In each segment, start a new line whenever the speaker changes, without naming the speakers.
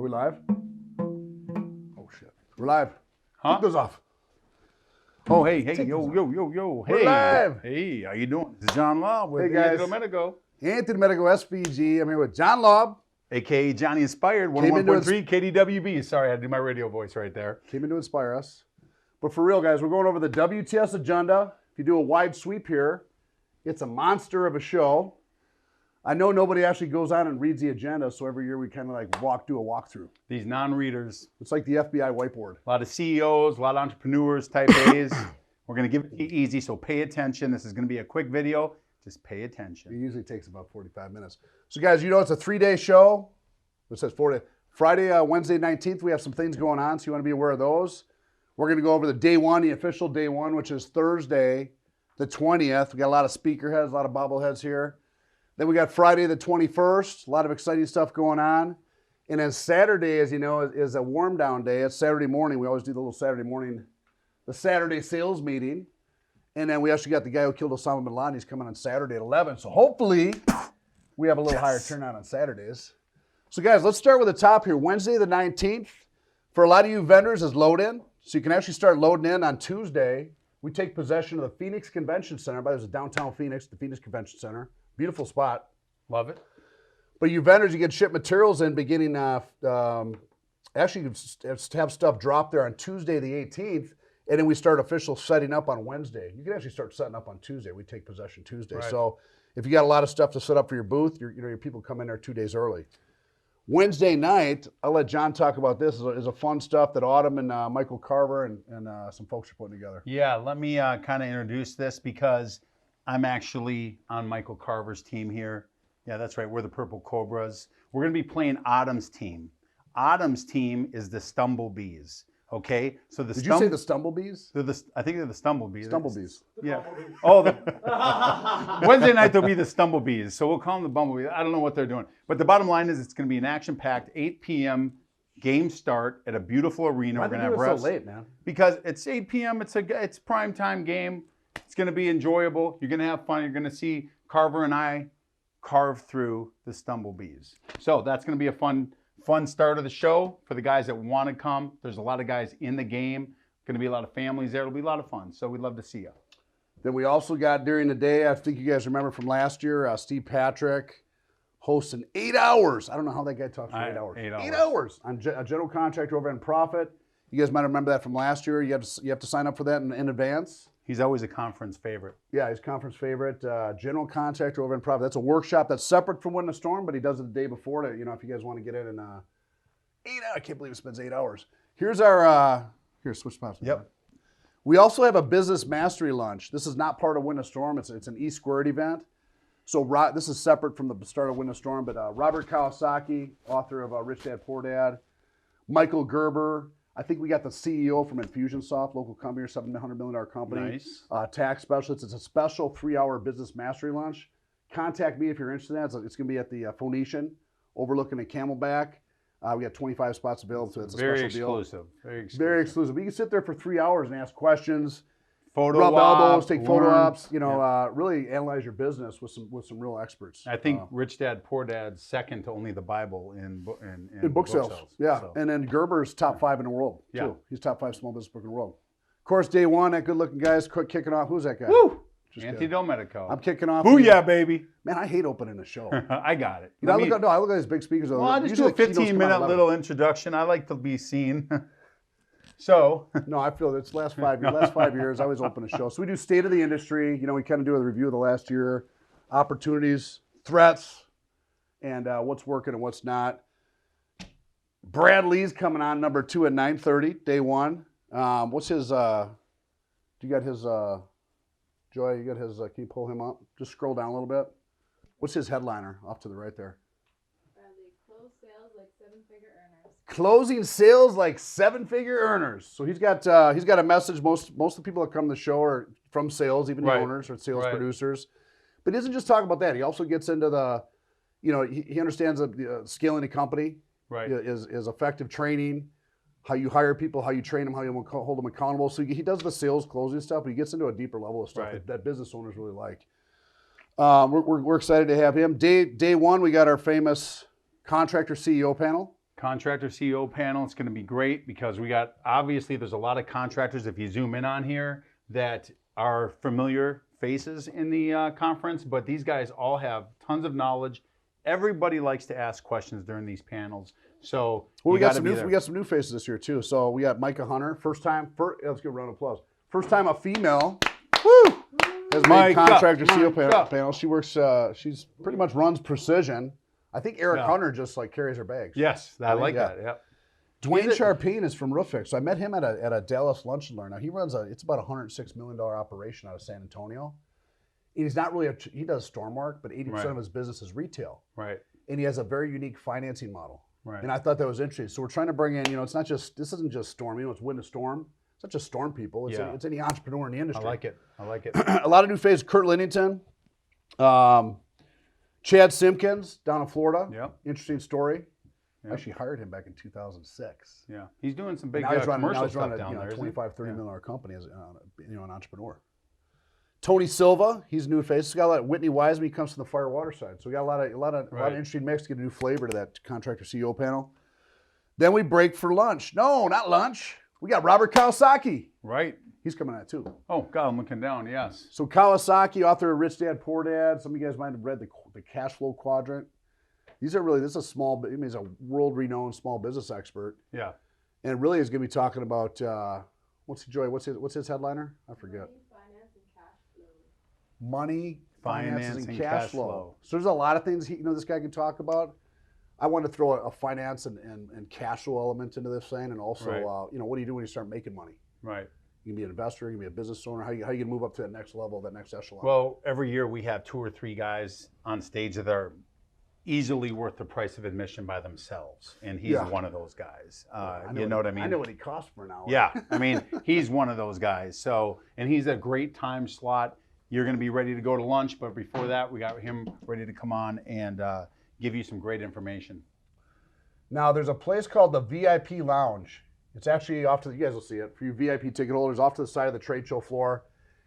we live? Oh, shit. We're live.
Huh?
Take those off.
Oh, hey,
Take
yo.
We're
Hey.
live.
Hey, how you doing? This is John Laub with
Hey, guys.
Delmedico,
Delmedico SVG. I'm here with John Laub.
a.k.a. Johnny Inspired,
Came into
101.3 KDWB. Sorry, I had to do my radio voice right there.
Came in to inspire us. But for real, guys, we're going over the WTS agenda. If you do a wide sweep here, it's a monster of a show. I know nobody actually goes on and reads the agenda, so every year we kind of like do a walkthrough.
These non-readers,
It's like the FBI whiteboard.
a lot of CEOs, a lot of entrepreneurs, type A's. We're going to give it to you easy, so pay attention. This is going to be a quick video. Just pay
It
attention.
usually takes about 45 minutes. So guys, you know it's a 3-day show. It says 4 day. Friday, Wednesday 19th, we have some things going on, so you want to be aware of those. We're going to go over the day one, the official day one, which is Thursday, the 20th. We got a lot of speaker heads, a lot of bobbleheads here. Then we got Friday the 21st, a lot of exciting stuff going on. And then Saturday, as you know, is a warm down day. It's Saturday morning. We always do the little Saturday morning, the Saturday sales meeting. And then we actually got the guy who killed Osama bin Laden. He's coming on Saturday at 11. So hopefully we have a little higher turnout on Saturdays. So guys, let's start with the top here. Wednesday the 19th, for a lot of you vendors, is load in. So you can actually start loading in on Tuesday. We take possession of the Phoenix Convention Center. There's a downtown Phoenix, the Phoenix Convention Center. Beautiful spot.
Love it.
But you vendors, you get ship materials in beginning, actually you have stuff drop there on Tuesday the 18th, and then we start official setting up on Wednesday. You can actually start setting up on Tuesday. We take possession Tuesday.
Right.
So if you got a lot of stuff to set up for your booth, your people come in there 2 days early. Wednesday night, I'll let John talk about this, is a fun stuff that Autumn and Michael Carver and some folks are putting together.
Yeah, let me kind of introduce this because I'm actually on Michael Carver's team here. Yeah, that's right. We're the Purple Cobras. We're going to be playing Autumn's team. Autumn's team is the Stumblebees. Okay, so
Did you say the Stumblebees?
I think they're the Stumblebees.
Stumblebees.
Yeah. Oh, Wednesday night they'll be the Stumblebees. So we'll call them the Bumblebees. I don't know what they're doing, but the bottom line is it's going to be an action-packed 8 p.m. game start at a beautiful arena.
Why
We're
are
going
they
to
doing
have
it so late, man?
because it's 8 p.m. It's prime time game. It's going to be enjoyable. You're going to have fun. You're going to see Carver and I carve through the Stumblebees. So that's going to be a fun start of the show for the guys that want to come. There's a lot of guys in the game. Going to be a lot of families there. It'll be a lot of fun. So we'd love to see you.
Then we also got during the day, I think you guys remember from last year, Steve Patrick hosting 8 hours. I don't know how that guy talks for 8 hours.
8 hours.
8 hours on a general contractor over in Profit. You guys might remember that from last year. You have to sign up for that in advance.
He's always a conference favorite.
Yeah, he's conference favorite. General contractor over in Profit. That's a workshop that's separate from Win the Storm, but he does it the day before to, if you guys want to get in and 8 hours. I can't believe it spends 8 hours. Here's our, switch spots.
Yep.
We also have a business mastery lunch. This is not part of Win a Storm. It's an E-squared event. So this is separate from the start of Win a Storm, but Robert Kawasaki, author of Rich Dad, Poor Dad, Michael Gerber, I think we got the CEO from Infusionsoft, local company, $700 million company. Nice. Tax specialist. It's a special 3-hour business mastery lunch. Contact me if you're interested in that. It's going to be at the Phoenician overlooking at Camelback. We got 25 spots available, so it's a
Very
special
exclusive.
deal.
Very exclusive.
Very exclusive. You can sit there for 3 hours and ask questions,
Photo
rub
op,
elbows, take photo
learn.
ops. Really analyze your business with some real experts.
I think Rich Dad, Poor Dad's second to only the Bible in
book sales. Yeah,
So.
and then Gerber's top 5 in the world too.
Yeah.
He's top 5 small business book in the world. Of course, day one, that good-looking guy's kicking off. Who's that guy?
Woo!
Just
Anthony Delmedico.
I'm kicking off.
Booyah, baby.
Man, I hate opening the show.
I got it.
I look at these big speakers.
Well, I just do a 15-minute little introduction. I like to be seen. So.
No, I feel it's last 5 years, I always open a show. So we do state of the industry. We kind of do a review of the last year, opportunities, threats, and what's working and what's not. Brad Lee's coming on number 2 at 9:30, day one. What's his, you got his, Joy, you got his, can you pull him up? Just scroll down a little bit. What's his headliner off to the right there?
Close sales like 7-figure earners.
Closing sales like 7-figure earners. So he's got a message. Most of the people that come to the show are from sales, even the owners or sales producers. But he doesn't just talk about that. He also gets into the, he understands the scaling a company.
Right.
Is effective training, how you hire people, how you train them, how you hold them accountable. So he does the sales closing stuff, but he gets into a deeper level of stuff that business owners really like. We're excited to have him. Day one, we got our famous contractor CEO panel.
Contractor CEO panel. It's going to be great because obviously there's a lot of contractors, if you zoom in on here, that are familiar faces in the conference, but these guys all have tons of knowledge. Everybody likes to ask questions during these panels. So
we got some new faces this year too. So we got Micah Hunter, let's give a round of applause. First time a female has made Contractor CEO panel. She works, she's pretty much runs Precision. I think Eric Hunter just like carries her bags.
Yes, I like that. Yeah.
Dwayne Charpine is from Roofix. So I met him at a Dallas Lunch and Learn. Now he runs it's about $106 million operation out of San Antonio. And he's not really he does storm work, but 80% of his business is retail.
Right.
And he has a very unique financing model.
Right.
And I thought that was interesting. So we're trying to bring in, this isn't just storm. It's wind to storm. It's not just storm people. It's any entrepreneur in the industry.
I like it.
A lot of new faces. Kurt Linnington. Chad Simpkins down in Florida.
Yeah.
Interesting story.
Yeah.
I actually hired him back in 2006.
Yeah. He's doing some big
commercial
stuff down there.
$25, $30 million company as an entrepreneur. Tony Silva, he's a new face. He's got a lot. Whitney Wiseman, he comes from the fire water side. So we got a lot of interesting mix to get a new flavor to that contractor CEO panel. Then we break for lunch. No, not lunch. We got Robert Kawasaki.
Right.
He's coming out too.
Oh, God, I'm looking down, yes.
So Kawasaki, author of Rich Dad, Poor Dad. Some of you guys might have read the cash flow quadrant. This is a he's a world-renowned small business expert.
Yeah.
And really is going to be talking about, what's his headliner? I forget. Money, finances, and cash flow. So there's a lot of things this guy can talk about. I want to throw a finance and cash flow element into this thing, and also, what do you do when you start making money?
Right.
You can be an investor, you can be a business owner. How you going to move up to that next level, that next echelon?
Well, every year we have 2 or 3 guys on stage that are easily worth the price of admission by themselves, and he's one of those guys. You know what I mean?
I know what he costs for an hour.
Yeah, I mean, he's one of those guys. So, and he's a great time slot. You're going to be ready to go to lunch, but before that, we got him ready to come on and give you some great information.
Now, there's a place called the VIP Lounge. It's actually off to you guys will see it for you VIP ticket holders, off to the side of the trade show floor.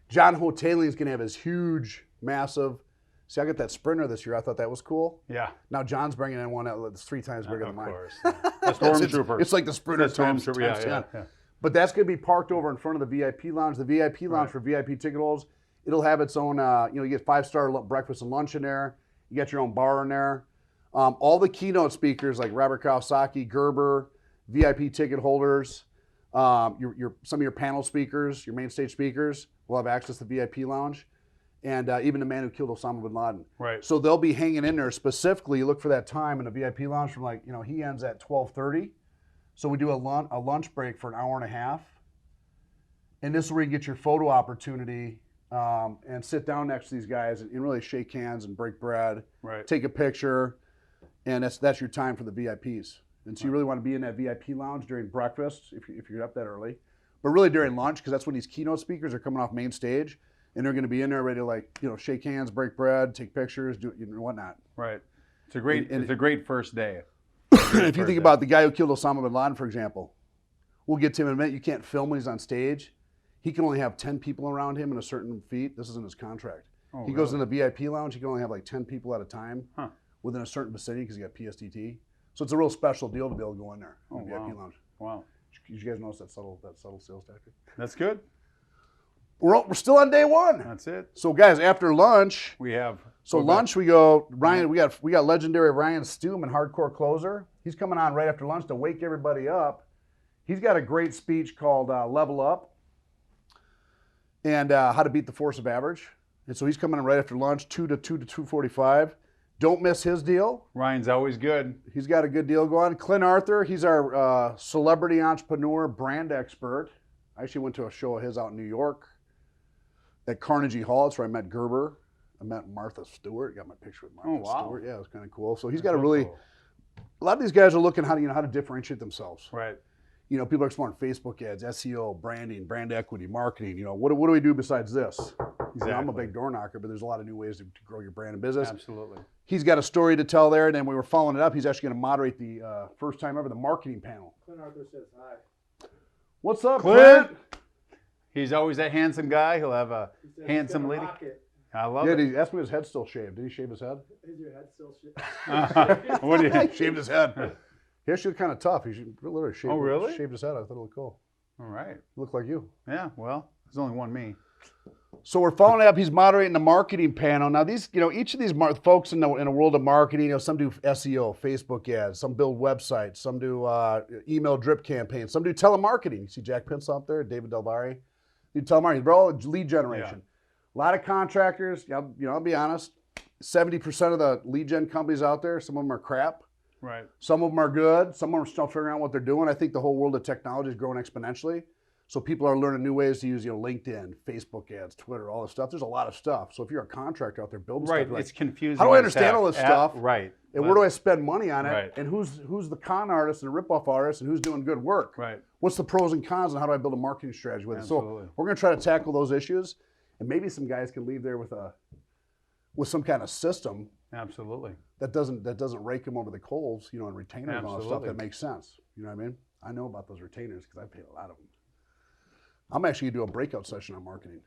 John Hotaling is going to have his huge, massive. See, I got that Sprinter this year. I thought that was cool.
Yeah.
Now John's bringing in one that's 3 times bigger than mine.
Of course. The Stormtrooper.
It's like the Sprinter times 10.
Yeah.
But that's going to be parked over in front of the VIP Lounge. The VIP Lounge for VIP ticket holders. It'll have its own, you get 5-star breakfast and lunch in there. You got your own bar in there. All the keynote speakers like Robert Kawasaki, Gerber, VIP ticket holders, some of your panel speakers, your main stage speakers will have access to the VIP Lounge, and even the man who killed Osama bin Laden.
Right.
So they'll be hanging in there specifically. Look for that time in the VIP Lounge from he ends at 12:30. So we do a lunch break for an hour and a half, and this is where you get your photo opportunity. And sit down next to these guys and really shake hands and break bread, take a picture, and that's your time for the VIPs. And so you really want to be in that VIP lounge during breakfast if you're up that early, but really during lunch because that's when these keynote speakers are coming off main stage and they're going to be in there ready to shake hands, break bread, take pictures, do whatnot.
Right. It's a great first day.
If you think about the guy who killed Osama bin Laden, for example, we'll get to him in a minute. You can't film when he's on stage. He can only have 10 people around him in a certain feet. This is in his contract. He goes in the VIP lounge. He can only have 10 people at a time within a certain vicinity because he got PSTT. So it's a real special deal to be able to go in there in the VIP lounge.
Wow.
Did you guys notice that subtle sales tactic?
That's good.
We're still on day one.
That's it.
So guys, after lunch,
we have.
Lunch we go. Ryan, we got legendary Ryan Stuman, hardcore closer. He's coming on right after lunch to wake everybody up. He's got a great speech called "Level Up." And how to beat the force of average. And so he's coming in right after lunch, 2 to 2:45. Don't miss his deal.
Ryan's always good.
He's got a good deal going. Clint Arthur, he's our celebrity entrepreneur brand expert. I actually went to a show of his out in New York at Carnegie Hall. That's where I met Gerber. I met Martha Stewart. Got my picture with Martha Stewart. Yeah, it was kind of cool. So he's got a lot of these guys are looking how to differentiate themselves.
Right.
People are exploring Facebook ads, SEO, branding, brand equity, marketing. What do we do besides this? Exactly. I'm a big door knocker, but there's a lot of new ways to grow your brand and business.
Absolutely.
He's got a story to tell there, and then we were following it up. He's actually going to moderate the first time ever the marketing panel.
Clint Arthur says hi.
What's up, Clint?
He's always that handsome guy. He'll have a handsome lady. I love it.
He asked me if his head's still shaved. Did he shave his head?
Is your head still shaved?
What do you?
He shaved his head. He actually looked kind of tough. He literally shaved,
really?
shaved his head. I thought it looked cool.
All right.
Looked like you.
Yeah, well, there's only one me.
So we're following up. He's moderating the marketing panel. Now these, each of these folks in the world of marketing, some do SEO, Facebook ads, some build websites, some do email drip campaigns, some do telemarketing. You see Jack Pence out there, David Del Valle. Do telemarketing. They're all lead generation. A lot of contractors. I'll be honest. 70% of the lead gen companies out there, some of them are crap.
Right.
Some of them are good. Some of them are still figuring out what they're doing. I think the whole world of technology is growing exponentially. So people are learning new ways to use, LinkedIn, Facebook ads, Twitter, all this stuff. There's a lot of stuff. So if you're a contractor out there building stuff,
Right, it's confusing.
how do I
as
understand
heck.
all this stuff?
Right.
And where do I spend money on it?
Right.
And who's the con artist and the ripoff artist and who's doing good work?
Right.
What's the pros and cons and how do I build a marketing strategy with it?
Absolutely.
So we're going to try to tackle those issues, and maybe some guys can leave there with some kind of system
Absolutely.
that doesn't rake them over the coals, and retainers and all that stuff
Absolutely.
that makes sense. You know what I mean? I know about those retainers because I paid a lot of them. I'm actually going to do a breakout session on marketing,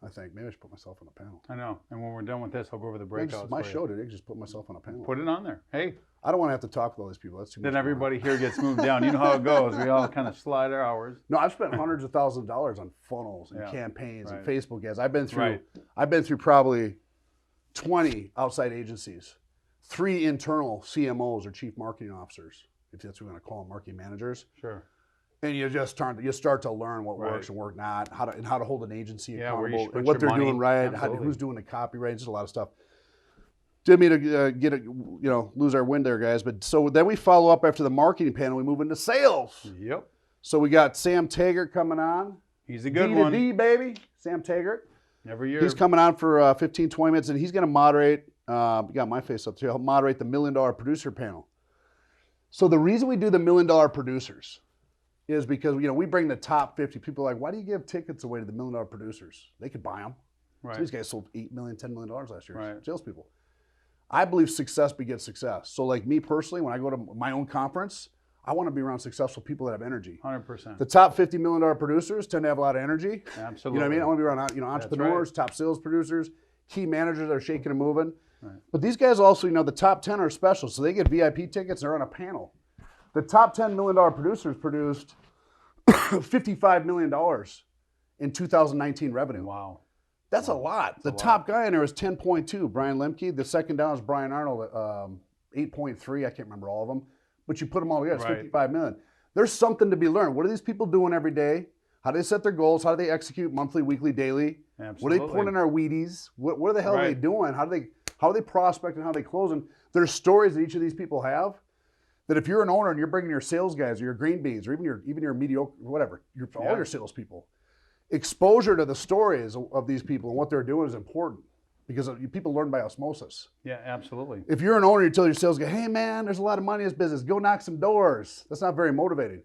I think. Maybe I should put myself on a panel.
I know. And when we're done with this, I'll go over the
This
breakouts.
is my
for you.
show today. Just put myself on a panel.
Put it on there. Hey,
I don't want to have to talk with all these people. That's too much.
then
going on.
everybody here gets moved down. You know how it goes. We all kind of slide our hours.
No, I've spent hundreds of thousands of dollars on funnels and
Yeah.
campaigns and
Right.
Facebook ads. I've been through
Right.
probably 20 outside agencies, 3 internal CMOs or chief marketing officers, if that's what we want to call them, marketing managers.
Sure.
And you start to learn what
Right.
works and what not, how to hold an agency
Yeah, where you
accountable,
should put
and what
your
they're
money.
doing right,
Absolutely.
who's doing the copyright, just a lot of stuff. Didn't mean to lose our wind there, guys. But so then we follow up after the marketing panel. We move into sales.
Yep.
So we got Sam Taggart coming on.
He's a good
D
one.
to D, baby. Sam Taggart.
Every year.
He's coming on for 15, 20 minutes, and he's going to moderate. You got my face up too. He'll moderate the $1 million producer panel. So the reason we do the $1 million producers is because we bring the top 50 people. Like, why do you give tickets away to the $1 million producers? They could buy them.
Right.
So these guys sold $8 million, $10 million last year.
Right.
Salespeople. I believe success begets success. So like me personally, when I go to my own conference, I want to be around successful people that have energy.
100%.
The top $50 million producers tend to have a lot of energy.
Absolutely.
You know what I mean? I want to be around entrepreneurs,
right.
top sales producers, key managers that are shaking and moving.
Right.
But these guys also, the top 10 are special, so they get VIP tickets. They're on a panel. The top $10 million producers produced $55 million in 2019 revenue.
Wow.
That's a lot. The top guy in there is 10.2, Brian Lemke. The second down is Brian Arnold, 8.3. I can't remember all of them. But you put them all together, it's
Right.
55 million. There's something to be learned. What are these people doing every day? How do they set their goals? How do they execute monthly, weekly, daily?
Absolutely.
What are they pouring in our Wheaties? What the hell are they
Right.
doing? How are they prospecting? How are they closing? There's stories that each of these people have that if you're an owner and you're bringing your sales guys or your green beans or even your mediocre, whatever, all
Yeah.
your salespeople, exposure to the stories of these people and what they're doing is important because people learn by osmosis.
Yeah, absolutely.
If you're an owner, you tell your sales guy, hey man, there's a lot of money in this business, go knock some doors. That's not very motivating.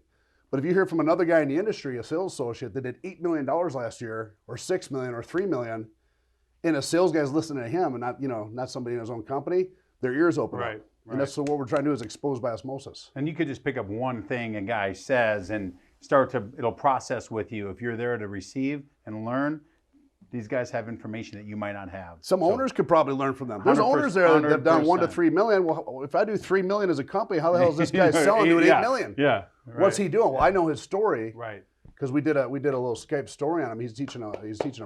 But if you hear from another guy in the industry, a sales associate that did $8 million last year or $6 million or $3 million, and a sales guy's listening to him and not somebody in his own company, their ears open
Right.
up. And that's what we're trying to do is expose by osmosis.
And you could just pick up one thing a guy says and it'll process with you. If you're there to receive and learn, these guys have information that you might not have.
Some owners could probably learn from them. There's
100%,
owners there that have done 1 to
100%.
3 million. Well, if I do 3 million as a company, how the hell is this guy selling doing 8 million?
Yeah. Right.
What's he doing? Well, I know his story
Right.
because we did a little Skype story on him. He's teaching a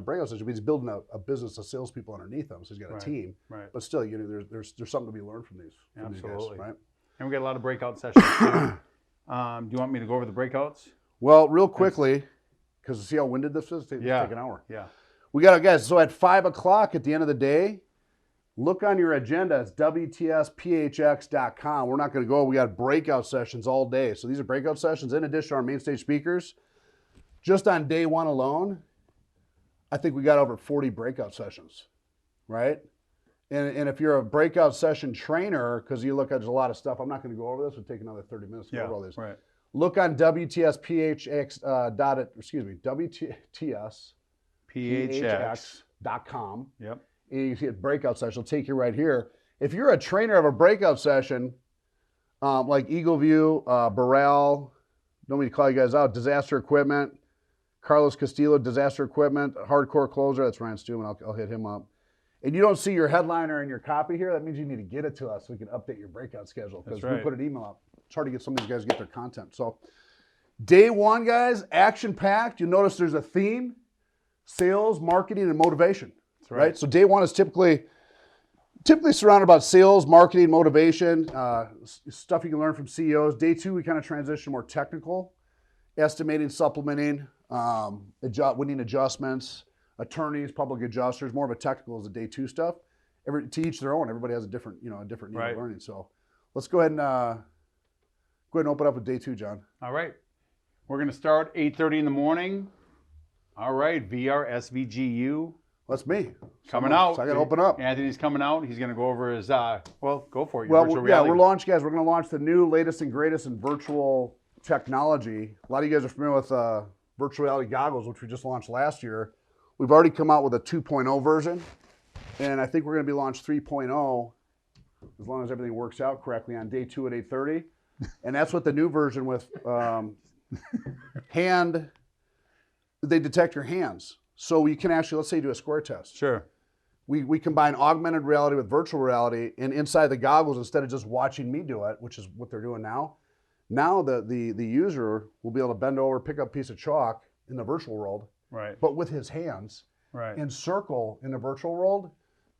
breakout session, but he's building a business of salespeople underneath him. So he's got a
Right.
team.
Right.
But still, there's something to be learned from these
Absolutely.
guys, right?
And we got a lot of breakout sessions too. Do you want me to go over the breakouts?
Well, real quickly, because see how winded this is? Take
Yeah.
an hour.
Yeah.
We got guys. So at 5 o'clock at the end of the day, look on your agenda. It's WTS-PHX.com. We're not going to go. We got breakout sessions all day. So these are breakout sessions in addition to our main stage speakers. Just on day one alone, I think we got over 40 breakout sessions, right? And if you're a breakout session trainer, because you look at there's a lot of stuff, I'm not going to go over this. It'll take another 30 minutes to go over all this.
Right.
Look on WTS-PHX.com.
Yep.
And you see a breakout session. It'll take you right here. If you're a trainer of a breakout session, like Eagle View, Burrell, don't mean to call you guys out, Disaster Equipment, Carlos Castillo, Disaster Equipment, Hardcore Closer, that's Ryan Stewman, I'll hit him up. And you don't see your headliner in your copy here, that means you need to get it to us so we can update your breakout schedule because
That's right.
we put an email up. it's hard to get some of these guys to get their content. So day one, guys, action-packed. You'll notice there's a theme: sales, marketing, and motivation.
That's right.
So day one is typically surrounded about sales, marketing, motivation, stuff you can learn from CEOs. Day two, we kind of transition more technical, estimating, supplementing, winning adjustments, attorneys, public adjusters. More of a technical is the day two stuff. To each their own. Everybody has a different need of learning. So let's go ahead and open up with day two, John.
All right. We're going to start 8:30 in the morning. All right. VR SVGU.
That's me.
Coming out.
So I got to open up.
Anthony's coming out. He's going to go over his, go for it.
Well,
virtual reality.
we're launching, guys. We're going to launch the new, latest, and greatest in virtual technology. A lot of you guys are familiar with virtual reality goggles, which we just launched last year. We've already come out with a 2.0 version, and I think we're going to be launched 3.0 as long as everything works out correctly on day two at 8:30. And that's what the new version with they detect your hands. So you can actually, let's say, do a square test.
Sure.
We combine augmented reality with virtual reality, and inside the goggles, instead of just watching me do it, which is what they're doing now the user will be able to bend over, pick up a piece of chalk in the virtual world,
Right.
but with his hands,
Right.
and circle in the virtual world,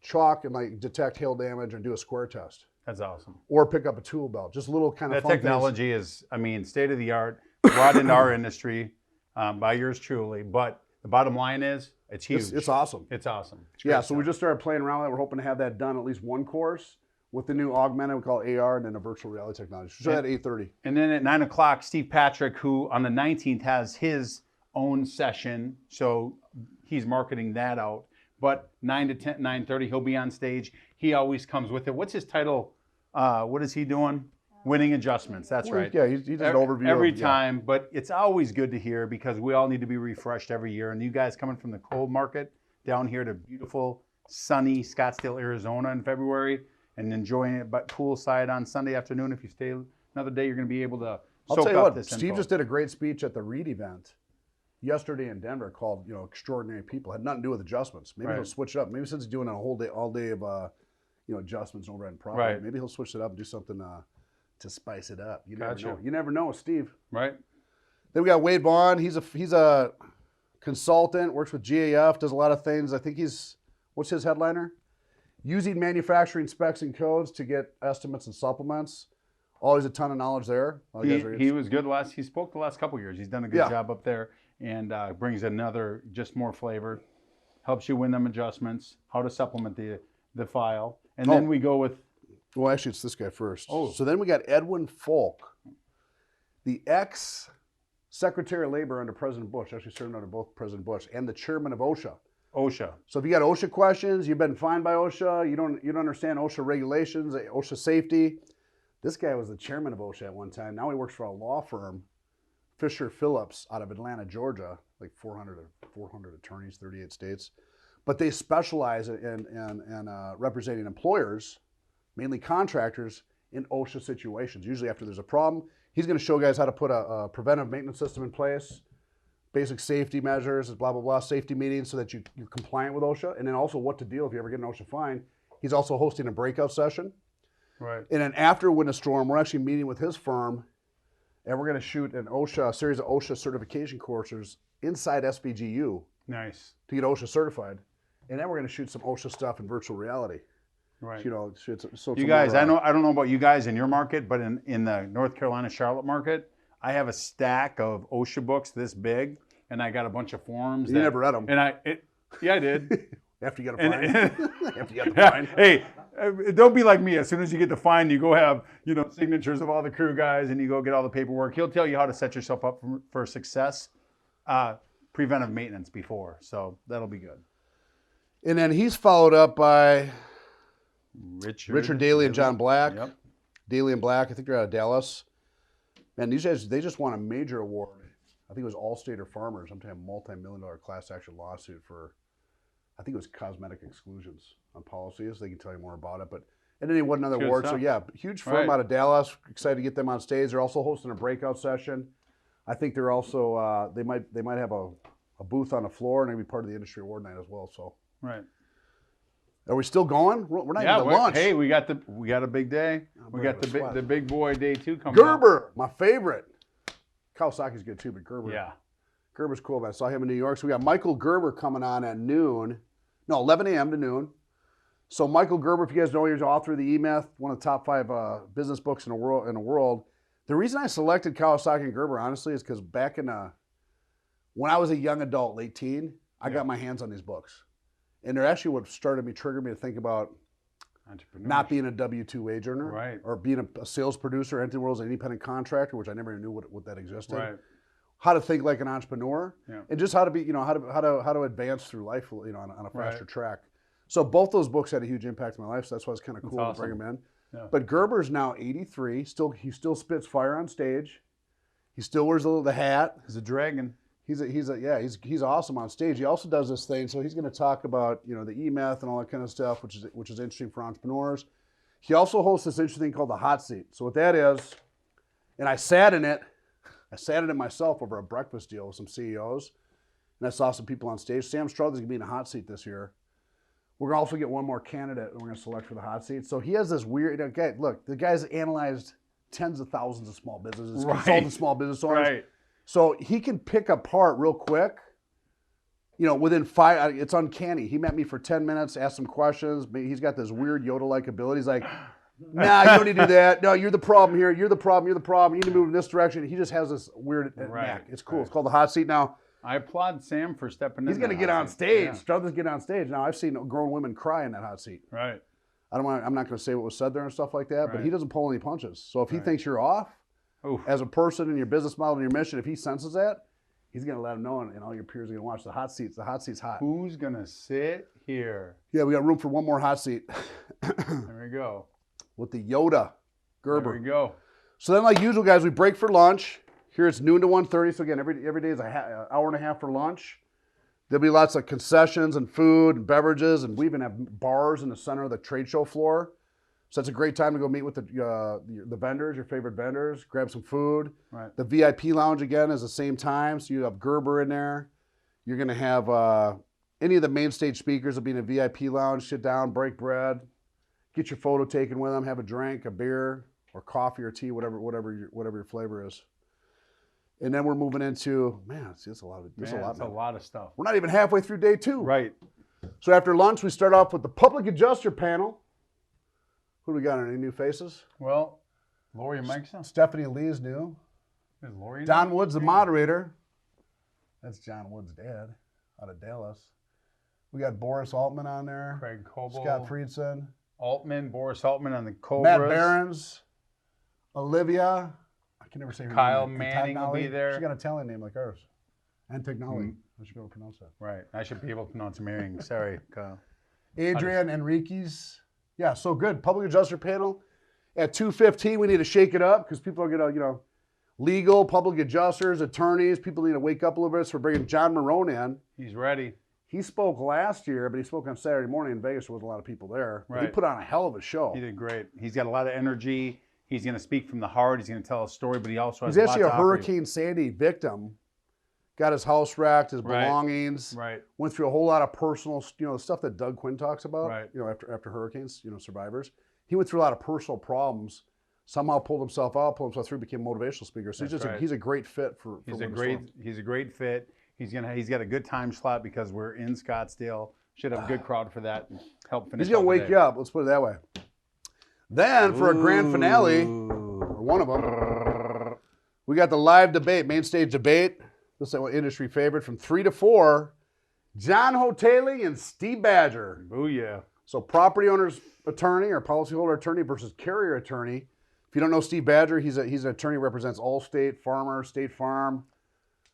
chalk and like detect hail damage and do a square test.
That's awesome.
Or pick up a tool belt. Just a little kind of
That
fun things.
technology is, state of the art, brought into our industry by yours truly. But the bottom line is, it's huge.
It's awesome.
It's awesome. It's
Yeah,
great
so we
stuff.
just started playing around with it. We're hoping to have that done at least one course with the new augmented, we call it AR, and then a virtual reality technology. So that at 8:30.
And then at 9 o'clock, Steve Patrick, who on the 19th has his own session, so he's marketing that out. But 9 to 10, 9:30, he'll be on stage. He always comes with it. What's his title? What is he doing? Winning adjustments. That's right.
Yeah, he's just an overview.
Every
of,
time, but it's always good to hear because we all need to be refreshed every year. And you guys coming from the cold market down here to beautiful, sunny Scottsdale, Arizona in February and enjoying it, but poolside on Sunday afternoon. If you stay another day, you're going to be able to
I'll
soak
tell you
up
what,
this
Steve
info.
just did a great speech at the REIT event yesterday in Denver called, Extraordinary People. Had nothing to do with adjustments. Maybe he'll
Right.
switch it up. Maybe since he's doing a whole day, all day of, adjustments and overhead property,
Right.
maybe he'll switch it up and do something to spice it up. You never
Gotcha.
know. You never know with Steve.
Right?
Then we got Wade Vaughn. He's a consultant, works with GAF, does a lot of things. I think what's his headliner? Using manufacturing specs and codes to get estimates and supplements. Always a ton of knowledge there.
He was good he spoke the last couple of years. He's done a good job up there and brings another, just more flavor. Helps you win them adjustments, how to supplement the file. And then we go with,
Well, actually, it's this guy first.
Oh.
So then we got Edwin Folk, the ex-Secretary of Labor under President Bush, actually served under both President Bush, and the chairman of OSHA.
OSHA.
So if you got OSHA questions, you've been fined by OSHA, you don't understand OSHA regulations, OSHA safety. This guy was the chairman of OSHA at one time. Now he works for a law firm, Fisher Phillips, out of Atlanta, Georgia, like 400 attorneys, 38 states. But they specialize in representing employers, mainly contractors, in OSHA situations. Usually after there's a problem, he's going to show guys how to put a preventive maintenance system in place, basic safety measures, blah, blah, blah, safety meetings so that you're compliant with OSHA, and then also what to do if you ever get an OSHA fine. He's also hosting a breakout session.
Right.
And then after Winter Storm, we're actually meeting with his firm, and we're going to shoot a series of OSHA certification courses inside SVGU
Nice.
to get OSHA certified. And then we're going to shoot some OSHA stuff in virtual reality.
Right.
So
You guys, I don't know about you guys in your market, but in the North Carolina, Charlotte market, I have a stack of OSHA books this big, and I got a bunch of forms.
You never read them.
And I did.
After you get a fine. After you get the
Yeah,
fine.
hey, don't be like me. As soon as you get the fine, you go have signatures of all the crew guys, and you go get all the paperwork. He'll tell you how to set yourself up for success, preventive maintenance before. So that'll be good.
And then he's followed up by
Richard
Daly and John Black.
Yep.
Daly and Black, I think they're out of Dallas. Man, these guys, they just won a major award. I think it was Allstate or Farmers, sometime a multi-million-dollar class action lawsuit for, I think it was cosmetic exclusions on policies. They can tell you more about it. And then he won another
Good
award.
stuff.
So yeah, huge firm
Right.
out of Dallas. Excited to get them on stage. They're also hosting a breakout session. I think they're also they might have a booth on the floor and maybe part of the industry award night as well. So
Right.
Are we still going? We're not even at lunch.
Hey, we got a big day. We got the big boy day 2 coming.
Gerber, my favorite. Kawasaki's good too, but Gerber.
Yeah.
Gerber's cool, man. I saw him in New York. So we got Michael Gerber coming on at noon. No, 11 a.m. to noon. So Michael Gerber, if you guys know, he's the author of the E-Myth, one of the top 5 business books in the world. The reason I selected Kawasaki and Gerber, honestly, is because back in when I was a young adult, late teen, I got my hands on these books. And they're actually what triggered me to think about not being a W-2 wage earner,
right,
or being a sales producer, entering the world as an independent contractor, which I never even knew what that existed.
right.
How to think like an entrepreneur, and just how to be, how to advance through life, on a faster track. So both those books had a huge impact on my life. So that's why it's kind of cool to bring them in.
Yeah.
But Gerber's now 83. He still spits fire on stage. He still wears the hat.
He's a dragon.
He's awesome on stage. He also does this thing. So he's going to talk about the E-Myth and all that kind of stuff, which is interesting for entrepreneurs. He also hosts this interesting thing called the Hot Seat. So what that is, and I sat in it myself over a breakfast deal with some CEOs, and I saw some people on stage. Sam Strother's going to be in the hot seat this year. We're going to also get one more candidate we're going to select for the hot seat. So he has this weird, look, the guy's analyzed tens of thousands of small businesses, consulted small business owners.
Right.
So he can pick apart real quick, within 5, it's uncanny. He met me for 10 minutes, asked some questions. He's got this weird Yoda-like ability. He's like, nah, you don't need to do that. No, you're the problem here. You're the problem. You're the problem. You need to move in this direction. He just has this weird knack. It's cool. It's called the hot seat. Now,
I applaud Sam for stepping in.
He's going to get on stage. Strother's getting on stage. Now, I've seen grown women cry in that hot seat.
Right.
I'm not going to say what was said there and stuff like that, but he doesn't pull any punches. So if he thinks you're off as a person in your business model and your mission, if he senses that, he's going to let him know, and all your peers are going to watch the hot seats. The hot seat's hot.
Who's going to sit here?
Yeah, we got room for one more hot seat.
There we go.
With the Yoda Gerber.
There we go.
So then, like usual, guys, we break for lunch. Here it's noon to 1:30. So again, every day is an hour and a half for lunch. There'll be lots of concessions and food and beverages, and we even have bars in the center of the trade show floor. So that's a great time to go meet with the vendors, your favorite vendors, grab some food.
Right.
The VIP lounge again is the same time. So you have Gerber in there. You're going to have any of the main stage speakers will be in a VIP lounge. Sit down, break bread, get your photo taken with them, have a drink, a beer, or coffee or tea, whatever your flavor is. And then we're moving into, it's a lot of
stuff.
We're not even halfway through day 2.
Right.
So after lunch, we start off with the public adjuster panel. Who do we got? Any new faces?
Well, Lori Mikeson.
Stephanie Lee's new.
Is Lori
Don Wood's the moderator. That's John Wood's dad out of Dallas. We got Boris Altman on there.
Craig Coble.
Scott Friedson.
Boris Altman on the Cobras.
Matt Behrens. Olivia. I can never say her
Kyle
name.
Manning will be there.
She got an Italian name like ours. And Technology. I should be able to pronounce that.
Right. I should be able to pronounce Manning. Sorry, Kyle.
Adrian Enriquez. Yeah, so good. Public adjuster panel. At 2:15, we need to shake it up because people are going to, legal, public adjusters, attorneys, people need to wake up a little bit. So we're bringing John Marone in.
He's ready.
He spoke last year, but he spoke on Saturday morning in Vegas. There wasn't a lot of people there.
Right.
He put on a hell of a show.
He did great. He's got a lot of energy. He's going to speak from the heart. He's going to tell a story, but he also has
He's
a lot
actually
to
a
offer
Hurricane Sandy victim. Got his house wrecked, his belongings.
Right.
Went through a whole lot of personal, the stuff that Doug Quinn talks about.
Right.
After hurricanes, survivors. He went through a lot of personal problems. Somehow pulled himself through, became a motivational speaker. So he's a great fit for
He's a great fit. He's got a good time slot because we're in Scottsdale. Should have a good crowd for that and help finish.
He's gonna wake you up. Let's put it that way. Then for a grand finale, or one of them, we got the live debate, main stage debate. This is an industry favorite from 3 to 4. John Hotaling and Steve Badger.
Oh yeah.
So property owner's attorney or policyholder attorney versus carrier attorney. If you don't know Steve Badger, he's an attorney who represents Allstate, Farmer, State Farm.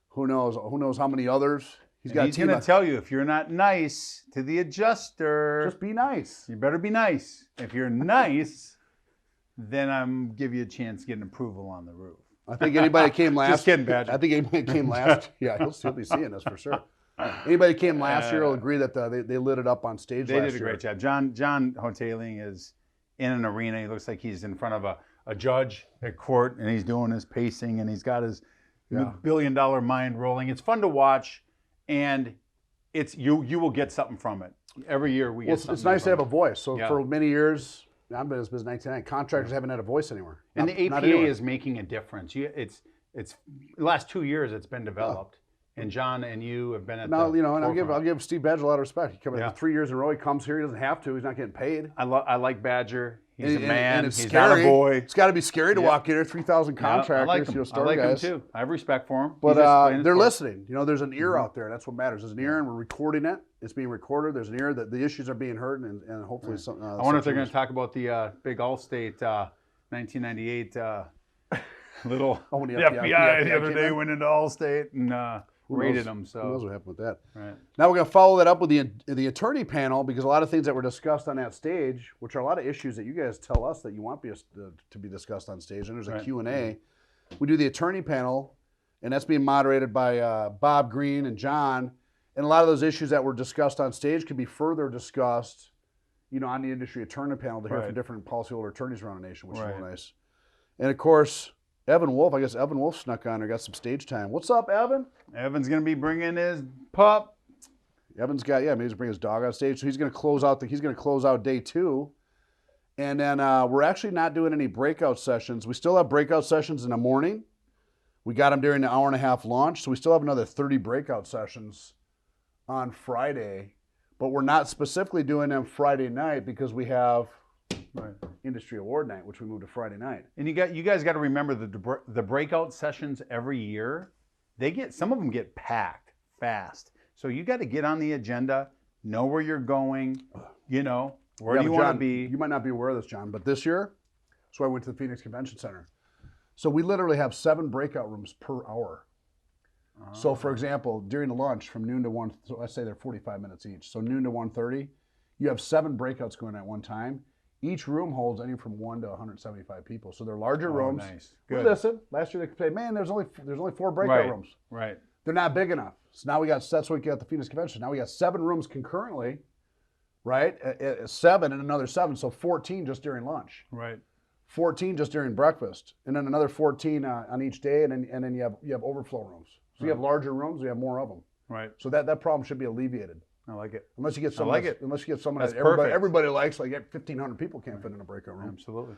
Who knows how many others. He's going
to tell you if you're not nice to the adjuster,
just be nice.
You better be nice. If you're nice, then I'm give you a chance to get an approval on the roof.
I think anybody that came last.
Just kidding, Badger.
I think anybody that came last. Yeah, he'll be seeing this for sure. Anybody that came last year will agree that they lit it up on stage.
They did a great job. John Hotaling is in an arena. He looks like he's in front of a judge at court, and he's doing his pacing, and he's got his $1 billion mind rolling. It's fun to watch, and it's you will get something from it. Every year we get
Well,
something.
it's nice to have a voice. So
Yeah.
for many years, I've been in this business 1999. Contractors haven't had a voice anywhere.
And
Not
the APA
anywhere.
is making a difference. It's the last 2 years it's been developed, and John and you have been at
Now,
the
and I'll
forefront.
give Steve Badger a lot of respect. He comes
Yeah.
in 3 years in a row. He comes here. He doesn't have to. He's not getting paid.
I like Badger. He's
And-
a man.
and it's
He's
scary.
not a boy.
It's got to be scary to
Yeah.
walk in here. 3,000
Yeah,
contractors.
I like him. I
store
like
guys.
him too. I have respect for him.
But
He's just playing his
they're
part.
listening. There's an ear out there. That's what matters. There's an ear, and we're recording it. It's being recorded. There's an ear that the issues are being heard, and hopefully something.
I wonder if they're going to talk about the big Allstate 1998 little
Oh, when the
FBI the other
came
day
in?
went into Allstate and
Who
raided
knows?
them.
Who knows
So
what happened with that?
right.
Now we're going to follow that up with the attorney panel, because a lot of things that were discussed on that stage, which are a lot of issues that you guys tell us that you want to be discussed on stage, and there's a
Right.
Q&A. We do the attorney panel, and that's being moderated by Bob Green and John. And a lot of those issues that were discussed on stage could be further discussed, on the industry attorney panel to hear
Right.
from different policyholder attorneys around the nation, which is
Right.
really nice. And of course, Evan Wolf, I guess Evan Wolf snuck on there, got some stage time. What's up, Evan?
Evan's going to be bringing his pup.
Evan's got, maybe he's bring his dog on stage, so he's going to close out day 2, and then we're actually not doing any breakout sessions. We still have breakout sessions in the morning. We got them during the hour and a half launch, so we still have another 30 breakout sessions on Friday, but we're not specifically doing them Friday night because we have
Right.
Industry Award Night, which we moved to Friday night.
And you guys got to remember the breakout sessions every year. Some of them get packed fast. So you got to get on the agenda, know where you're going, where
Yeah,
do
but
you want to
John,
be.
You might not be aware of this, John, but this year, so I went to the Phoenix Convention Center. So we literally have 7 breakout rooms per hour. So for example, during the lunch from noon to 1, so I say they're 45 minutes each. So noon to 1:30, you have 7 breakouts going at one time. Each room holds anywhere from 1 to 175 people. So they're larger rooms.
Nice.
We
Good.
listen. Last year they say, man, there's only 4 breakout
Right.
rooms.
Right.
They're not big enough. So now that's what we got at the Phoenix Convention. Now we got 7 rooms concurrently, right? At 7 and another 7, so 14 just during lunch.
Right.
14 just during breakfast, and then another 14 on each day, and then you have overflow rooms. So you have larger rooms, you have more of them.
Right.
So that problem should be alleviated.
I like it.
Unless you get someone,
like it.
unless you get someone
That's
that everybody,
perfect.
everybody likes, like 1,500 people can't fit in a breakout room.
Absolutely.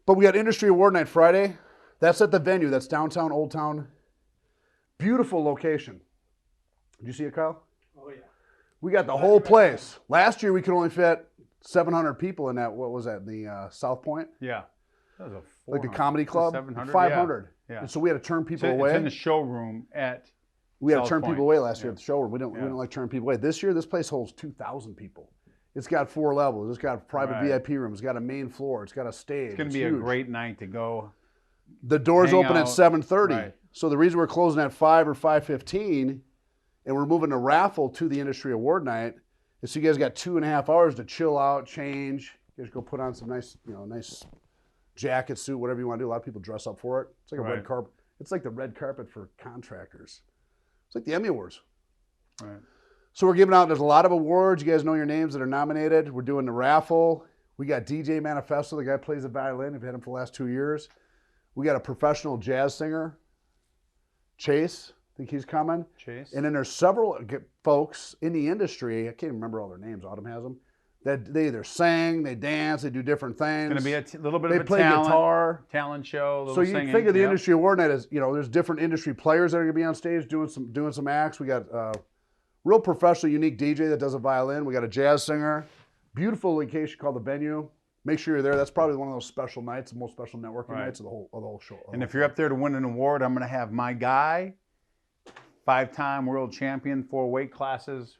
But we got Industry Award Night Friday. That's at the venue. That's downtown Old Town. Beautiful location. Did you see it, Kyle?
Oh, yeah.
We got the whole place. Last year we could only fit 700 people in that. What was that? The South Point,
Yeah. That was a
like the
400,
comedy club.
700,
500.
Yeah.
And so we had to turn people
It's
away.
in the showroom at.
We had to
South
turn
Point.
people away last year
Yeah.
at the showroom. We didn't like turn people away. This year, this place holds 2,000 people. It's got 4 levels. It's got private
Right.
VIP rooms. It's got a main floor. It's got a stage.
It's going to be
huge.
a great night to go.
The doors
hang
open at
out.
7:30.
Right.
So the reason we're closing at 5 or 5:15, and we're moving the raffle to the Industry Award Night, is so you guys got 2.5 hours to chill out, change. You guys go put on some nice jacket, suit, whatever you want to do. A lot of people dress up for it. It's like a red
Right.
carpet. It's like the red carpet for contractors. It's like the Emmy Awards.
Right.
So we're giving out, there's a lot of awards. You guys know your names that are nominated. We're doing the raffle. We got DJ Manifesto, the guy plays the violin. We've had him for the last 2 years. We got a professional jazz singer, Chase. I think he's coming.
Chase.
And then there's several folks in the industry, I can't even remember all their names, Autumn has them, that they either sing, they dance, they do different things.
It's going to be a little bit
They
of a
play
talent
guitar.
show.
So you
singing.
think of the
Yep.
Industry Award Night as, there's different industry players that are going to be on stage doing some acts. We got real professional, unique DJ that does a violin. We got a jazz singer. Beautiful location called the Venue. Make sure you're there. That's probably one of those special nights, the most special networking
Right.
nights of the whole show.
And if you're up there to win an award, I'm going to have my guy, 5-time world champion, 4 weight classes,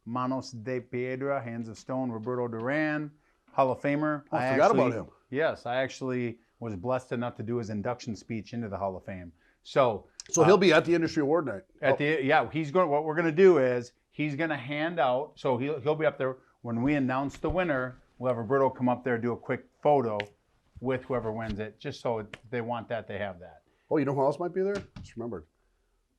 Manos de Piedra, Hands of Stone, Roberto Duran, Hall of Famer.
Oh, I forgot about him.
Yes, I actually was blessed enough to do his induction speech into the Hall of Fame. So
he'll be at the Industry Award Night.
he's going. What we're going to do is he's going to hand out. So he'll be up there when we announce the winner. We'll have Roberto come up there, do a quick photo with whoever wins it, just so they want that, they have that.
Oh, you know who else might be there? Just remembered.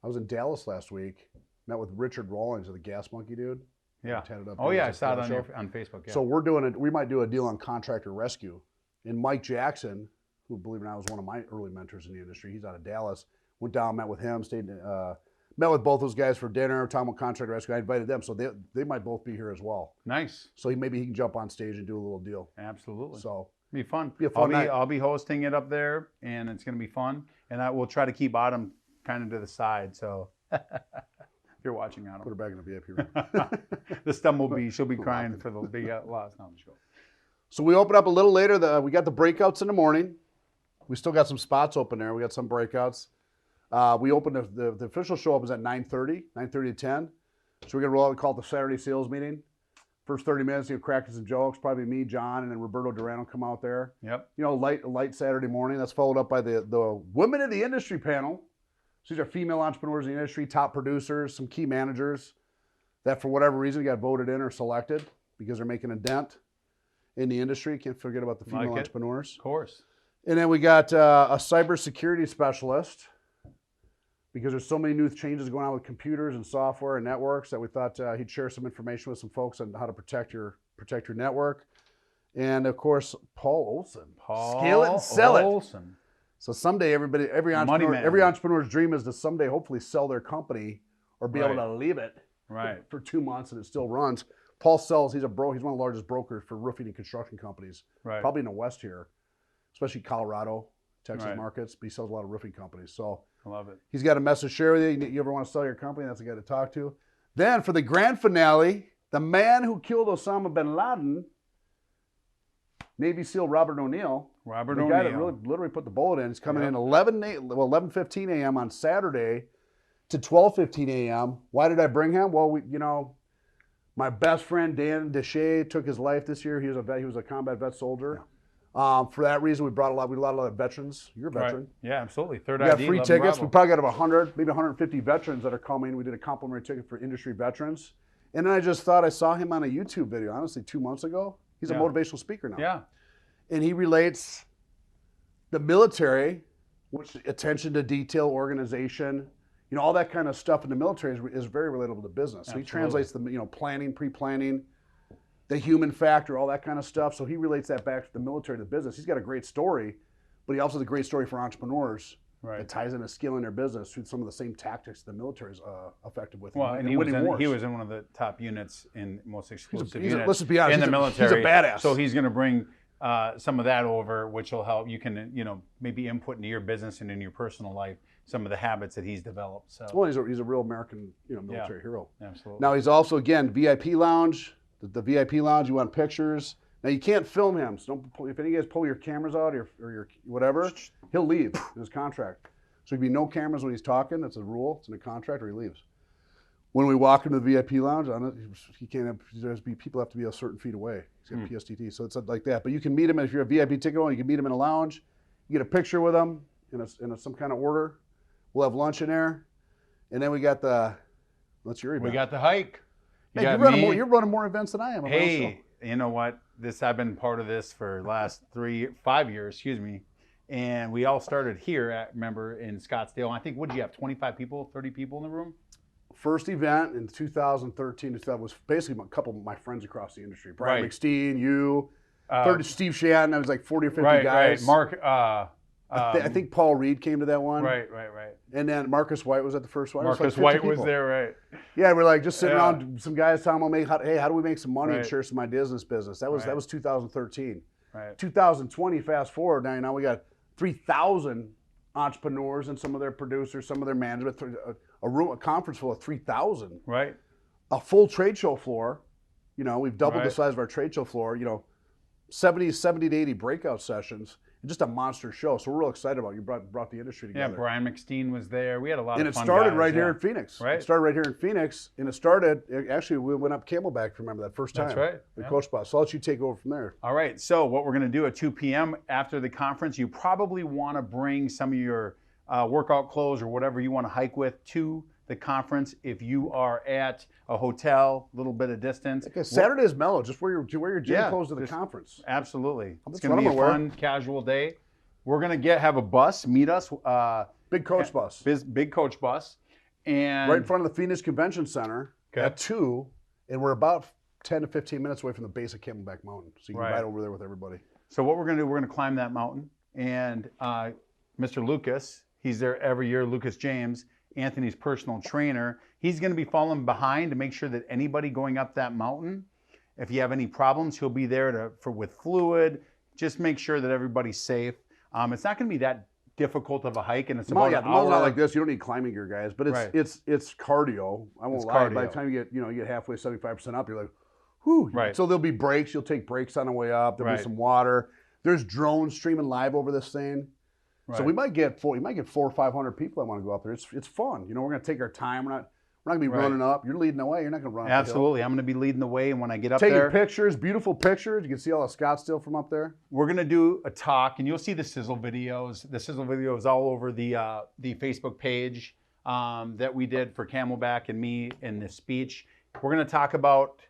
I was in Dallas last week. Met with Richard Rawlings of the Gas Monkey dude.
Yeah.
Tatted up
Oh
dude.
yeah, I
It's a
saw it
show.
on Facebook. Yeah.
So we might do a deal on contractor rescue. And Mike Jackson, who believe it or not was one of my early mentors in the industry, he's out of Dallas. Went down, met with him, met met with both those guys for dinner, talking about contract rescue. I invited them, so they might both be here as well.
Nice.
So maybe he can jump on stage and do a little deal.
Absolutely.
So
Be fun.
Be a fun night.
I'll be hosting it up there, and it's going to be fun. And I will try to keep Autumn kind of to the side. So if you're watching Autumn,
put her back in the VIP room.
the Stumblebee, she'll be crying for the big loss. No, I'm just going.
So we open up a little later. We got the breakouts in the morning. We still got some spots open there. We got some breakouts. We opened the official show up is at 9:30 to 10. So we're gonna roll out. We call it the Saturday sales meeting. First 30 minutes, cracking some jokes. Probably me, John, and then Roberto Duran will come out there.
Yep.
Light Saturday morning. That's followed up by the Women in the Industry panel. So these are female entrepreneurs in the industry, top producers, some key managers that for whatever reason got voted in or selected because they're making a dent in the industry. Can't forget about the female entrepreneurs.
Of course.
And then we got a cybersecurity specialist because there's so many new changes going on with computers and software and networks that we thought he'd share some information with some folks on how to protect your network. And of course, Paul Olson. Scale it and sell it. So someday every entrepreneur's dream is to someday hopefully sell their company or be able to leave it for 2 months and it still runs. Paul sells, he's one of the largest brokers for roofing and construction companies, probably in the West here, especially Colorado, Texas markets, but he sells a lot of roofing companies. So
I love it.
He's got a message to share with you. You ever want to sell your company, that's the guy to talk to. Then for the grand finale, the man who killed Osama bin Laden, Navy SEAL Robert O'Neill. The guy that literally put the bullet in. He's coming in 11:15 a.m. on Saturday to 12:15 a.m. Why did I bring him? Well, my best friend Dan Deshay took his life this year. He was a combat vet soldier. For that reason, we brought a lot of veterans. You're a veteran.
Yeah, absolutely. Third
we got
ID,
free tickets. We probably got 100, maybe 150 veterans that are coming. We did a complimentary ticket for industry veterans. And then I just thought I saw him on a YouTube video, honestly, 2 months ago. He's a motivational speaker now.
Yeah.
And he relates the military, which attention to detail, organization, all that kind of stuff in the military is very relatable to business. So he translates the, planning, pre-planning, the human factor, all that kind of stuff. So he relates that back to the military, to business. He's got a great story, but he also has a great story for entrepreneurs that ties in a skill in their business through some of the same tactics the military is effective with.
Well, and he was in one of the top units in most exclusive units
let's be honest,
in the military.
He's a badass.
So he's going to bring some of that over, which will help. You can, maybe input into your business and in your personal life some of the habits that he's developed. So,
well, he's a real American, military hero.
Absolutely.
Now he's also VIP lounge. The VIP lounge, you want pictures. Now you can't film him, so if any of you guys pull your cameras out or your whatever, he'll leave in his contract. So there'd be no cameras when he's talking. That's a rule. It's in the contract, or he leaves. When we walk into the VIP lounge, people have to be a certain feet away. He's got PSTT, so it's like that. But you can meet him if you're a VIP ticket holder. You can meet him in a lounge. You get a picture with him in some kind of order. We'll have lunch in there, and then we got what's your event?
We got the hike.
You're running more events than I am.
Hey, you know what? I've been part of this for the last 5 years, and we all started here remember, in Scottsdale. I think, what did you have, 25 people, 30 people in the room?
First event in 2013 was basically a couple of my friends across the industry. Brian McSteen, you, Steve Shannon. I was like 40 or 50 guys.
Right. Mark.
I think Paul Reed came to that one.
Right.
And then Marcus White was at the first one.
Marcus White was there, right?
Yeah, we're like just sitting around, some guys telling them, hey, how do we make some money and share some ideas in this business? That was 2013. Right. 2020, fast forward, now we got 3,000 entrepreneurs and some of their producers, some of their management, a conference full of 3,000.
Right.
A full trade show floor. We've doubled the size of our trade show floor. 70 to 80 breakout sessions. Just a monster show. So we're real excited about it. You brought the industry together.
Yeah, Brian McSteen was there. We had a lot
of fun.
And it
started right here in Phoenix.
Right.
It started right here in Phoenix. And actually, we went up Camelback, remember that first time.
That's right.
The Coach Boss. So I'll let you take over from there.
All right. So what we're going to do at 2 p.m. after the conference, you probably want to bring some of your workout clothes or whatever you want to hike with to the conference. If you are at a hotel, a little bit of distance.
Okay, Saturday is mellow. Just wear your gym clothes to the conference.
Absolutely. It's going to be a fun, casual day. We're going to have a bus meet us.
Big coach bus.
Big coach bus. And
right in front of the Phoenix Convention Center at 2, and we're about 10 to 15 minutes away from the base of Camelback Mountain. So you can ride over there with everybody.
So what we're going to do, we're going to climb that mountain. And Mr. Lucas, he's there every year, Lucas James, Anthony's personal trainer. He's going to be falling behind to make sure that anybody going up that mountain, if you have any problems, he'll be there with fluid. Just make sure that everybody's safe. It's not going to be that difficult of a hike, and it's about an
the mountain's not
hour.
like this. You don't need climbing gear, guys. But it's cardio. I won't lie. By the time you get halfway, 75% up, you're like, whew.
Right.
So there'll be breaks. You'll take breaks on the way up. There'll be some water. There's drones streaming live over this thing.
Right.
So we might get 400 or 500 people that want to go up there. It's fun. We're going to take our time. We're not going to be running up. You're leading the way. You're not going to run up
Absolutely. I'm going to be leading the way, and when I get up
taking
there,
pictures, beautiful pictures. You can see all the Scottsdale from up there.
we're going to do a talk, and you'll see the sizzle videos. The sizzle videos all over the Facebook page that we did for Camelback and me in this speech. We're going to talk about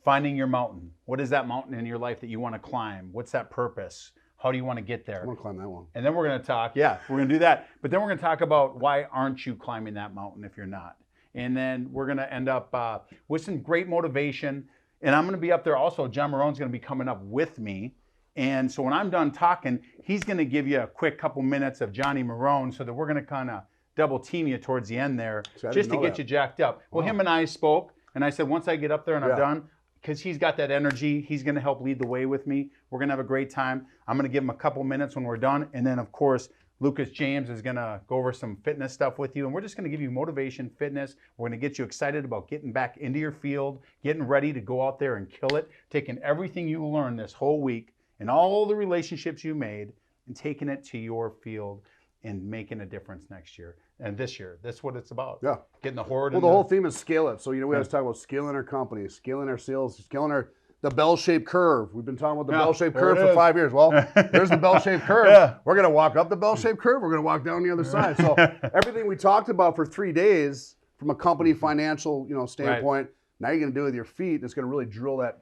finding your mountain. What is that mountain in your life that you want to climb? What's that purpose? How do you want to get there?
I want to climb that one.
And then we're going to talk, we're going to do that. But then we're going to talk about why aren't you climbing that mountain if you're not? And then we're going to end up with some great motivation. And I'm going to be up there also. John Marone's going to be coming up with me. And so when I'm done talking, he's going to give you a quick couple minutes of Johnny Marone so that we're going to kind of double team you towards the end there just to get you jacked up. Well, him and I spoke, and I said, once I get up there and I'm done, because he's got that energy, he's going to help lead the way with me. We're going to have a great time. I'm going to give him a couple minutes when we're done. And then, of course, Lucas James is going to go over some fitness stuff with you. And we're just going to give you motivation, fitness. We're going to get you excited about getting back into your field, getting ready to go out there and kill it, taking everything you learned this whole week and all the relationships you made and taking it to your field and making a difference next year and this year. That's what it's about.
Yeah.
Getting the horde.
Well, the whole theme is scale it. So, we always talk about scaling our company, scaling our sales, scaling the bell-shaped curve. We've been talking about the bell-shaped curve for 5 years. Well, there's the bell-shaped curve. We're going to walk up the bell-shaped curve. We're going to walk down the other side. So everything we talked about for 3 days from a company financial, standpoint, now you're going to do it with your feet. And it's going to really drill that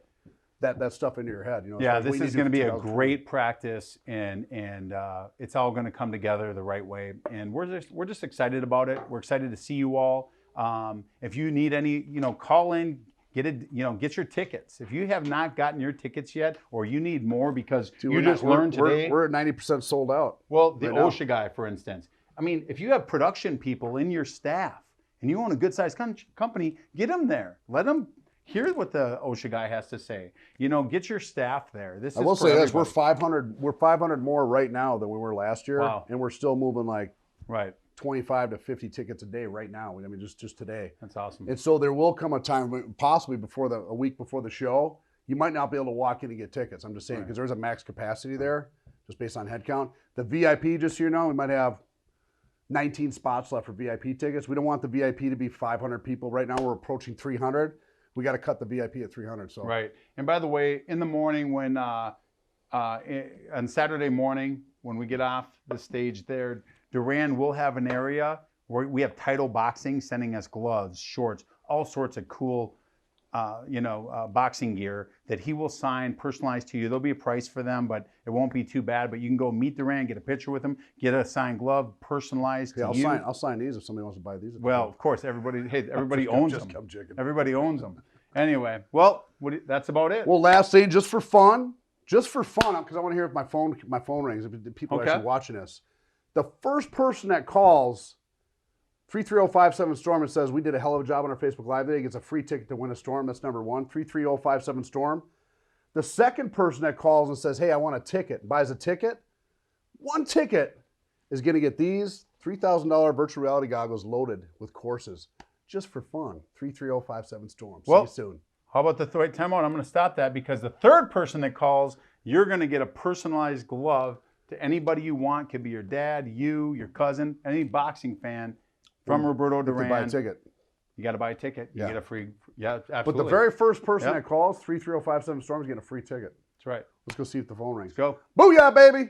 stuff into your head.
This is going to be a great practice, and it's all going to come together the right way. And we're just excited about it. We're excited to see you all. If you need any, call in, get your tickets. If you have not gotten your tickets yet, or you need more because you just learned today,
we're at 90% sold out.
Well, the OSHA guy, for instance. I mean, if you have production people in your staff and you own a good-sized company, get them there. Let them hear what the OSHA guy has to say. Get your staff there. I
will say this: we're 500. We're 500 more right now than we were last year, and we're still moving like 25 to 50 tickets a day right now. I mean, just today.
That's awesome.
And so there will come a time, possibly a week before the show, you might not be able to walk in and get tickets. I'm just saying because there's a max capacity there, just based on head count. The VIP, just so you know, we might have 19 spots left for VIP tickets. We don't want the VIP to be 500 people. Right now, we're approaching 300. We got to cut the VIP at 300. So
right. And by the way, in the morning when on Saturday morning when we get off the stage there, Duran will have an area where we have Title Boxing sending us gloves, shorts, all sorts of cool, boxing gear that he will sign, personalized to you. There'll be a price for them, but it won't be too bad. But you can go meet Duran, get a picture with him, get a signed glove, personalized to you.
I'll sign these if somebody wants to buy these.
Well, of course, everybody owns them. Everybody owns them. Anyway, well, that's about it.
Well, last thing, just for fun, because I want to hear if my phone rings, if people are actually watching this. The first person that calls 33057 Storm and says we did a hell of a job on our Facebook Live today gets a free ticket to win a storm. That's number one. 33057 Storm. The second person that calls and says, "Hey, I want a ticket," buys a ticket. One ticket is going to get these $3,000 virtual reality goggles loaded with courses. Just for fun. 33057 Storm. See you soon.
How about the time out? I'm going to stop that because the third person that calls, you're going to get a personalized glove to anybody you want. Could be your dad, you, your cousin, any boxing fan from Roberto Duran.
Buy a ticket.
You got to buy a ticket. You get a free. Yeah, absolutely.
But the very first person that calls 33057 Storm is getting a free ticket.
That's right.
Let's go see if the phone rings.
Let's go.
Booyah, baby.